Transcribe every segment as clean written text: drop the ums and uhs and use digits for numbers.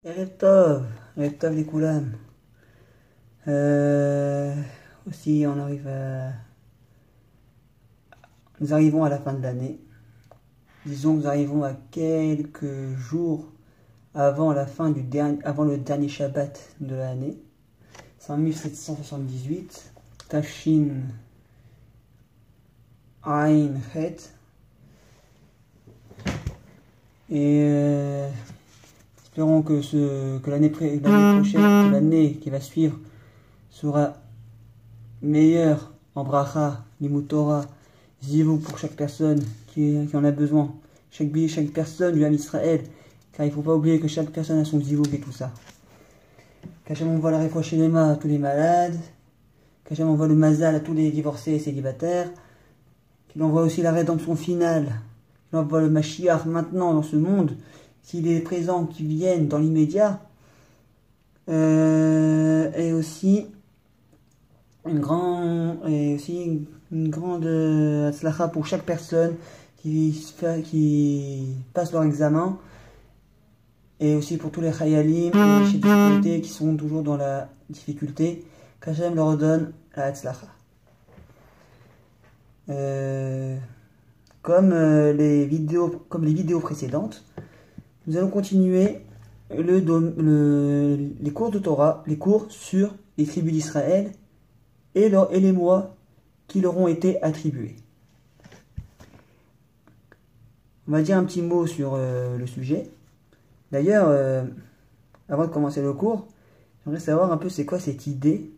Erev Tov les Koulam. Aussi, nous arrivons à la fin de l'année. Disons que nous arrivons à quelques jours avant avant le dernier Shabbat de l'année. C'est en 1778. Tafshin Ain Het. Et espérons que l'année prochaine, que l'année qui va suivre sera meilleure en bracha, limut Torah, zivou pour chaque personne qui en a besoin. Chaque personne du Ham Israël, car il ne faut pas oublier que chaque personne a son zivou et tout ça. Qu'Hachem envoie la réfouach à tous les malades, qu'Hachem envoie le mazal à tous les divorcés et célibataires, qu'il envoie aussi la rédemption finale, qu'il envoie le Mashiach maintenant dans ce monde, s'il est présent, qu'il vienne dans l'immédiat, et aussi une grande hatzlacha pour chaque personne qui passe leur examen, et aussi pour tous les chayalim et les chefs de sécurité qui sont toujours dans la difficulté, qu'Hachem leur donne la hatzlacha. Comme les vidéos précédentes, nous allons continuer les cours de Torah, les cours sur les tribus d'Israël et les mois qui leur ont été attribués. On va dire un petit mot sur le sujet. D'ailleurs, avant de commencer le cours, j'aimerais savoir un peu c'est quoi cette idée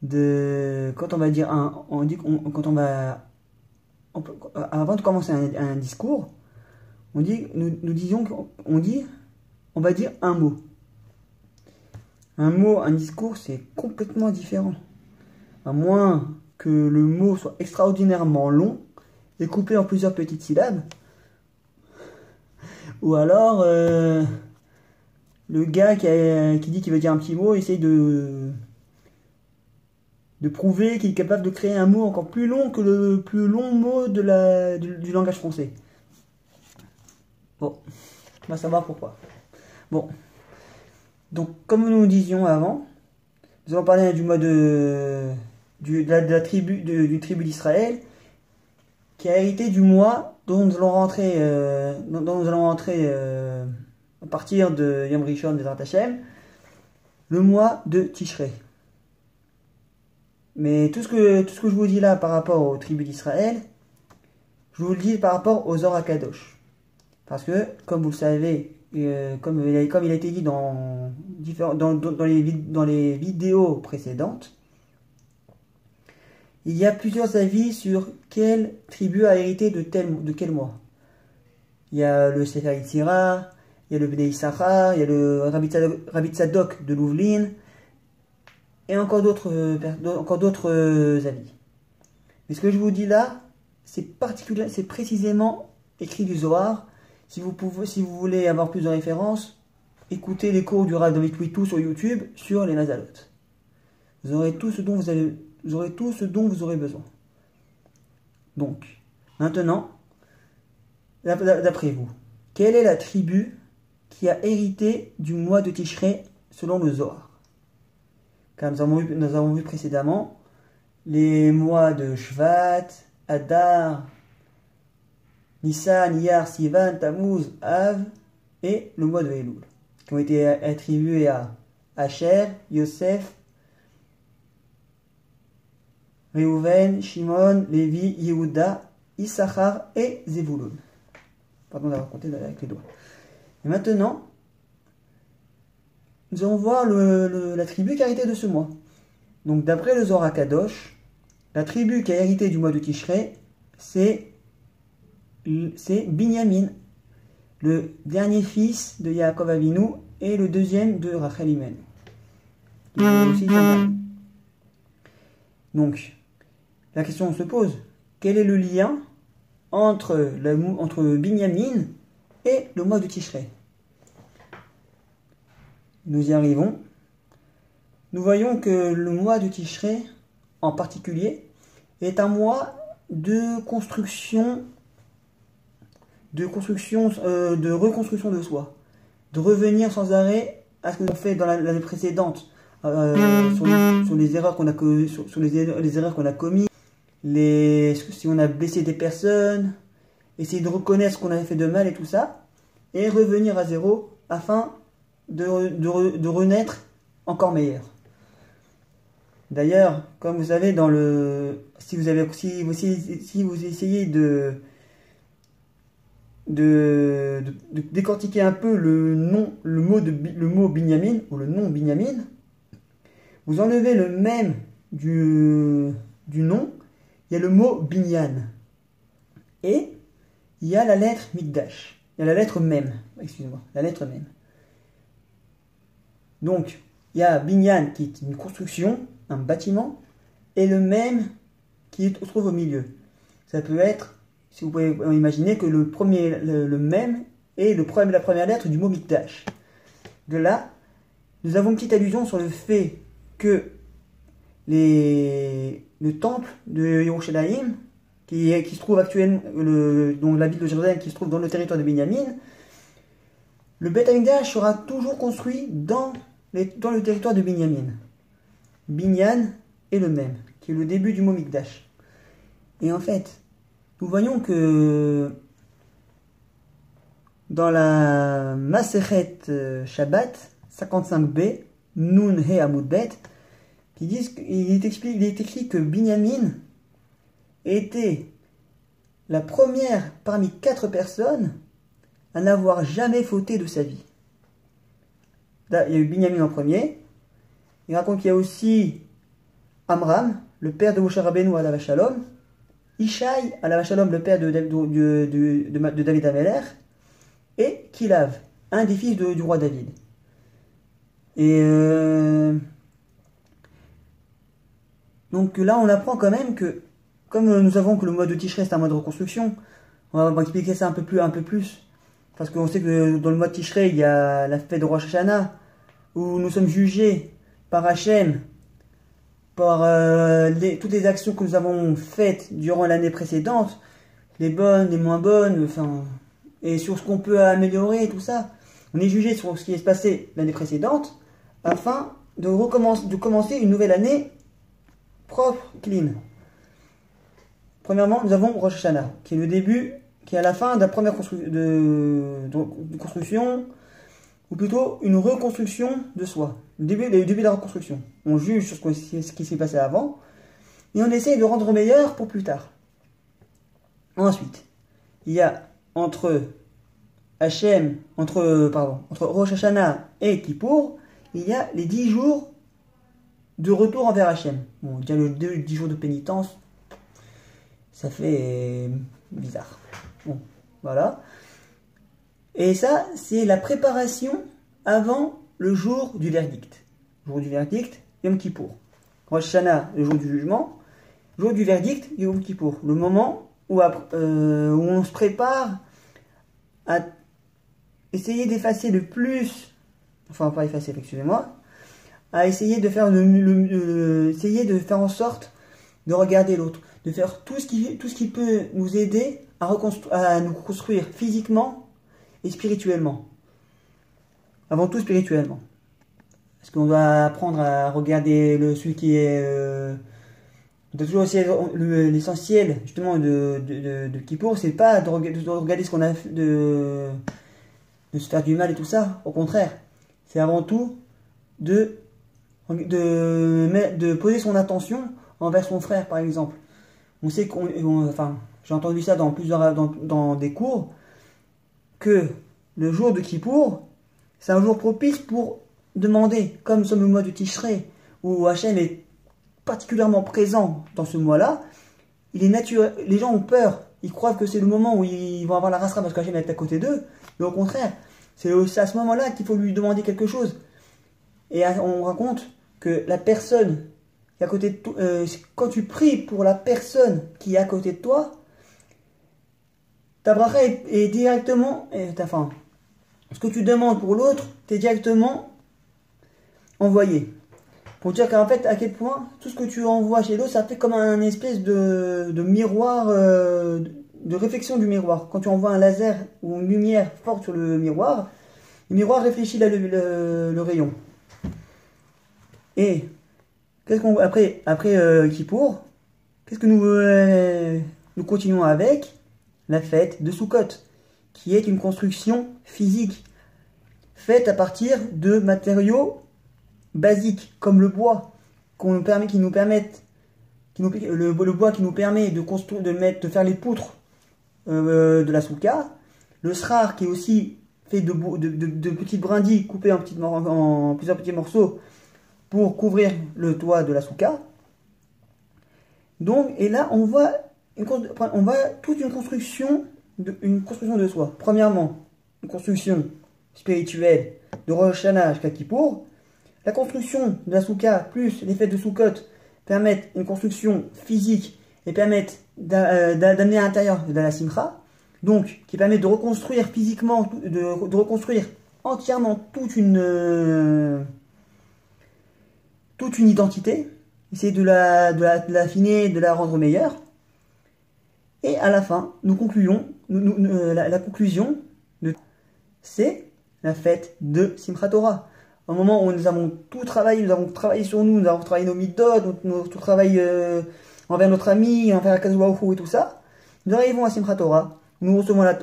de quand on va dire avant de commencer un discours, on va dire un mot. Un discours, c'est complètement différent. À moins que le mot soit extraordinairement long et coupé en plusieurs petites syllabes. Ou alors, le gars qui dit qu'il veut dire un petit mot essaye de prouver qu'il est capable de créer un mot encore plus long que le plus long mot du langage français. Bon, on va savoir pourquoi. Bon, donc comme nous disions avant, nous allons parler du mois de la tribu d'Israël qui a hérité du mois dont nous allons rentrer, à partir de Yom Rishon des Hashem, le mois de Tishrei. Mais tout ce que je vous dis là par rapport aux tribus d'Israël, je vous le dis par rapport aux Zohar HaKadosh. Parce que, comme vous le savez, comme il a été dit dans les vidéos précédentes, il y a plusieurs avis sur quelle tribu a hérité de quel mois. Il y a le Sefer Yetzirah, il y a le Bnei Issachar, il y a le Rabbi Tzadok de Louvlin, et encore d'autres avis. Mais ce que je vous dis là, c'est précisément écrit du Zohar. Si vous voulez avoir plus de références, écoutez les cours du Rav David Witou sur YouTube sur les Mazalot. Vous aurez tout ce dont vous aurez besoin. Donc, maintenant, d'après vous, quelle est la tribu qui a hérité du mois de Tishrei selon le Zohar? Car nous avons vu précédemment les mois de Shvat, Adar, Nissan, Iyar, Sivan, Tammuz, Av et le mois de Elul, qui ont été attribués à Asher, Yosef, Reuven, Shimon, Lévi, Yehuda, Issachar et Zevulun. Pardon d'avoir compté avec les doigts. Et maintenant, nous allons voir la tribu qui a hérité de ce mois. Donc d'après le Zohar HaKadosh, la tribu qui a hérité du mois de Tishrei, c'est Binyamin, le dernier fils de Yaakov Avinu et le deuxième de Rachel Imenu. Donc, la question se pose, quel est le lien entre Binyamin et le mois de Tishrei? Nous y arrivons. Nous voyons que le mois de Tishrei, en particulier, est un mois de reconstruction de soi, de revenir sans arrêt à ce qu'on a fait dans l'année précédente, sur les erreurs qu'on a, sur les erreurs qu'on a commises, si on a blessé des personnes, essayer de reconnaître ce qu'on avait fait de mal et tout ça, et revenir à zéro afin de renaître encore meilleur. D'ailleurs, comme vous savez, si vous essayez de décortiquer un peu le mot Binyamin, ou le nom Binyamin, vous enlevez le même du nom, il y a le mot Binyan. Et il y a la lettre Mikdash. Il y a la lettre Mem. Excusez-moi, la lettre Mem. Donc, il y a Binyan qui est une construction, un bâtiment, et le Mem qui se trouve au milieu. Ça peut être, si vous pouvez imaginer, que le Mem est la première lettre du mot Mikdash. De là, nous avons une petite allusion sur le fait que le temple de Yerushalayim, qui se trouve actuellement, dans la ville de Jérusalem, qui se trouve dans le territoire de Binyamin, le Beth Amikdash sera toujours construit dans le territoire de Binyamin. Binyan est le même, qui est le début du mot Mikdash. Et en fait, nous voyons que dans la Masechet Shabbat 55b, Nun He Amud Bet, il est écrit que Binyamin était la première parmi 4 personnes à n'avoir jamais fauté de sa vie. Là, il y a eu Binyamin en premier. Il raconte qu'il y a aussi Amram, le père de Moshe Rabbeinu alav Shalom, Ishaï alav Shalom, le père de David Ameler, et Kilav, un des fils du roi David. Et donc là, on apprend quand même que, comme nous avons que le mois de Tishrei c'est un mois de reconstruction, on va expliquer ça un peu plus. Parce qu'on sait que dans le mois de Tishrei, il y a la fête de Rosh Hashanah, où nous sommes jugés par Hachem, par toutes les actions que nous avons faites durant l'année précédente, les bonnes, les moins bonnes, et sur ce qu'on peut améliorer, tout ça. On est jugé sur ce qui est passé l'année précédente, afin de commencer une nouvelle année propre, clean. Premièrement, nous avons Rosh Hashanah, qui est le début, qui est à la fin de la première construction, ou plutôt une reconstruction de soi. Le début de la reconstruction. On juge sur ce qui s'est passé avant, et on essaye de rendre meilleur pour plus tard. Ensuite, il y a entre Rosh Hashanah et Kippour, il y a les 10 jours de retour envers Hachem. Bon, déjà le 10 jours de pénitence, ça fait bizarre. Bon, voilà. Et ça, c'est la préparation avant le jour du verdict. Le jour du verdict, Yom Kippour. Rosh Hashanah, le jour du jugement. Le jour du verdict, Yom Kippour. Le moment où on se prépare à essayer d'effacer le plus, enfin pas effacer, excusez-moi, à essayer de faire essayer de faire en sorte de regarder l'autre, de faire tout ce qui peut nous aider à nous construire physiquement et spirituellement. Avant tout spirituellement. Parce qu'on doit apprendre à regarder celui qui est... on doit toujours essayer l'essentiel justement de Kippour, c'est pas de regarder ce qu'on a fait, de se faire du mal et tout ça. Au contraire, c'est avant tout de poser son attention envers son frère, par exemple. On sait j'ai entendu ça dans des cours, que le jour de Kippour, c'est un jour propice pour demander, comme nous sommes le mois de Tishrei, où Hachem est particulièrement présent dans ce mois-là, il est naturel, les gens ont peur, ils croient que c'est le moment où ils vont avoir la rasra parce qu'Hachem est à côté d'eux, mais au contraire, c'est à ce moment-là qu'il faut lui demander quelque chose. Et on raconte que la personne qui est à côté de toi, quand tu pries pour la personne qui est à côté de toi, ta bracha est directement, ce que tu demandes pour l'autre, t'es directement envoyé. Pour dire qu'en fait, à quel point, tout ce que tu envoies chez l'autre, ça fait comme un espèce de miroir, de réflexion du miroir. Quand tu envoies un laser ou une lumière forte sur le miroir, Le miroir réfléchit le rayon. Et qu'est-ce qu'on après Kippour, qu'est-ce que nous continuons avec la fête de Sukkot, qui est une construction physique faite à partir de matériaux basiques comme le bois le bois qui nous permet de construire, de faire les poutres de la souka, le srar qui est aussi fait de petites brindilles coupées en plusieurs petits morceaux pour couvrir le toit de la souka. Donc, et là, on voit toute une construction de soi. Premièrement, une construction spirituelle de Rosh Hashanah jusqu'à Kippour. La construction de la souka plus les fêtes de Sukkot permettent une construction physique et permettent d'amener à l'intérieur de la simcha, donc qui permet de reconstruire physiquement, de reconstruire entièrement toute une identité, essayer de l'affiner, de la rendre meilleure. Et à la fin, nous concluons, la conclusion, c'est la fête de Simchat Torah. Au moment où nous avons tout travaillé, nous avons travaillé sur nous, nous avons travaillé nos midot, tout travail envers notre ami, envers la Kadosh Baruch Hu et tout ça, nous arrivons à Simchat Torah, nous recevons la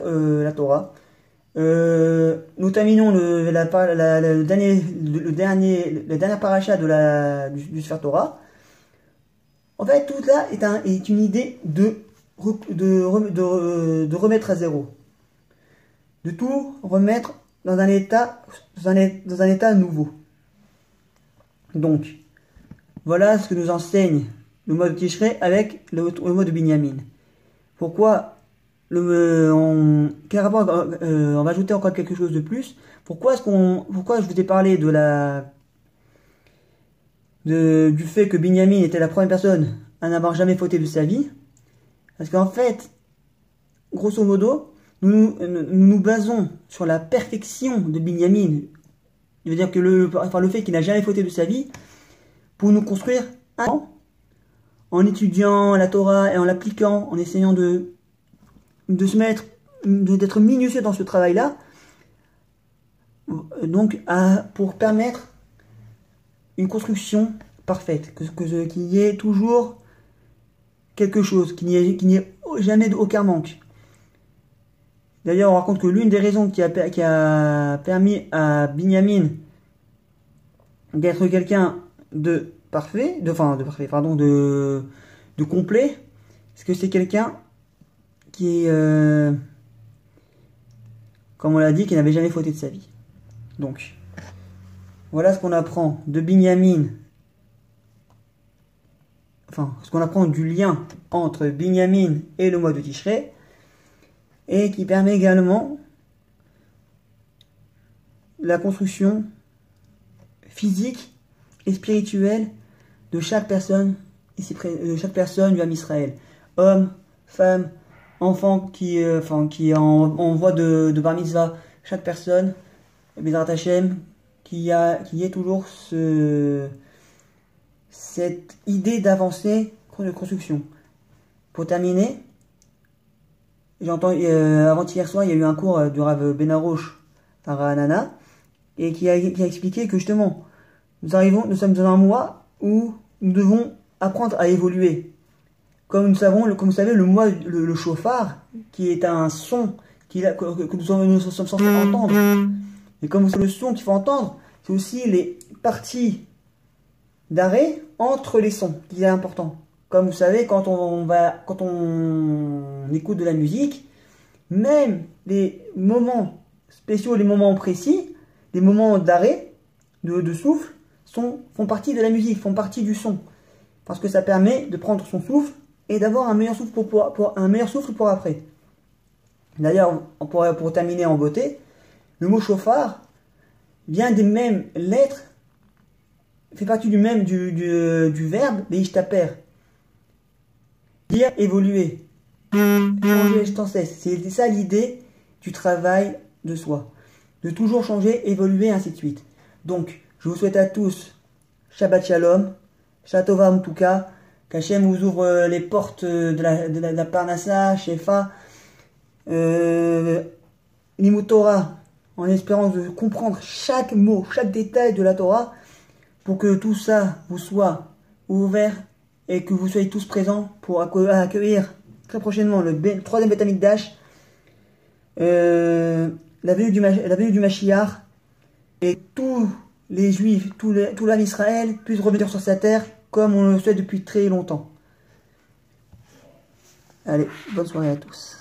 Torah, nous terminons la dernière paracha du Sefer Torah. En fait, tout là est une idée de remettre à zéro, de tout remettre dans un état nouveau. Donc, voilà ce que nous enseigne le mois de Tishrei avec le mois de Binyamin. Pourquoi quel rapport, on va ajouter encore quelque chose de plus. Pourquoi je vous ai parlé du fait que Binyamin était la première personne à n'avoir jamais fauté de sa vie? Parce qu'en fait, grosso modo, nous basons sur la perfection de Binyamin. Je veux dire que le fait qu'il n'a jamais fauté de sa vie, pour nous construire en étudiant la Torah et en l'appliquant, en essayant d'être minutieux dans ce travail-là, donc pour permettre une construction parfaite, qu'il y ait toujours quelque chose, qu'il n'y ait jamais aucun manque. D'ailleurs, on raconte que l'une des raisons qui a permis à Binyamin d'être quelqu'un de complet, c'est que c'est quelqu'un qui est, comme on l'a dit, qui n'avait jamais fauté de sa vie. Donc, voilà ce qu'on apprend de Binyamin, ce qu'on apprend du lien entre Binyamin et le mois de Tishrei, et qui permet également la construction physique et spirituelle de chaque personne du Ham Israël, homme, femme, enfant qui est en voie de bar mitzvah, chaque personne, Bezrat Hashem, qui est toujours cette idée d'avancer de construction. Pour terminer, avant-hier soir, il y a eu un cours du Rav Ben Arosh à Ra'anana, et qui a expliqué que justement, nous sommes dans un mois où nous devons apprendre à évoluer. Comme vous savez, le shofar, qui est un son que nous sommes censés entendre. Et comme vous savez, le son qu'il faut entendre, c'est aussi les parties d'arrêt entre les sons, qui est important. Comme vous savez, quand on écoute de la musique, même les moments spéciaux, les moments précis, les moments d'arrêt, de souffle, font partie de la musique, font partie du son. Parce que ça permet de prendre son souffle et d'avoir un meilleur souffle pour après. D'ailleurs, pour terminer en beauté, le mot chauffard vient des mêmes lettres, fait partie du verbe Leishtaper. Dire évoluer, changer sans cesse. C'est ça l'idée du travail de soi. De toujours changer, évoluer, ainsi de suite. Donc, je vous souhaite à tous Shabbat Shalom, Shatova en tout cas, qu'Hachem vous ouvre les portes de la Parnassa, Shefa, Limut Torah, en espérant de comprendre chaque mot, chaque détail de la Torah, pour que tout ça vous soit ouvert et que vous soyez tous présents pour accueillir très prochainement le troisième Beth Amikdash, la venue du Mashiach, et tous les Juifs, tout l'âme Israël puissent revenir sur sa terre comme on le souhaite depuis très longtemps. Allez, bonne soirée à tous.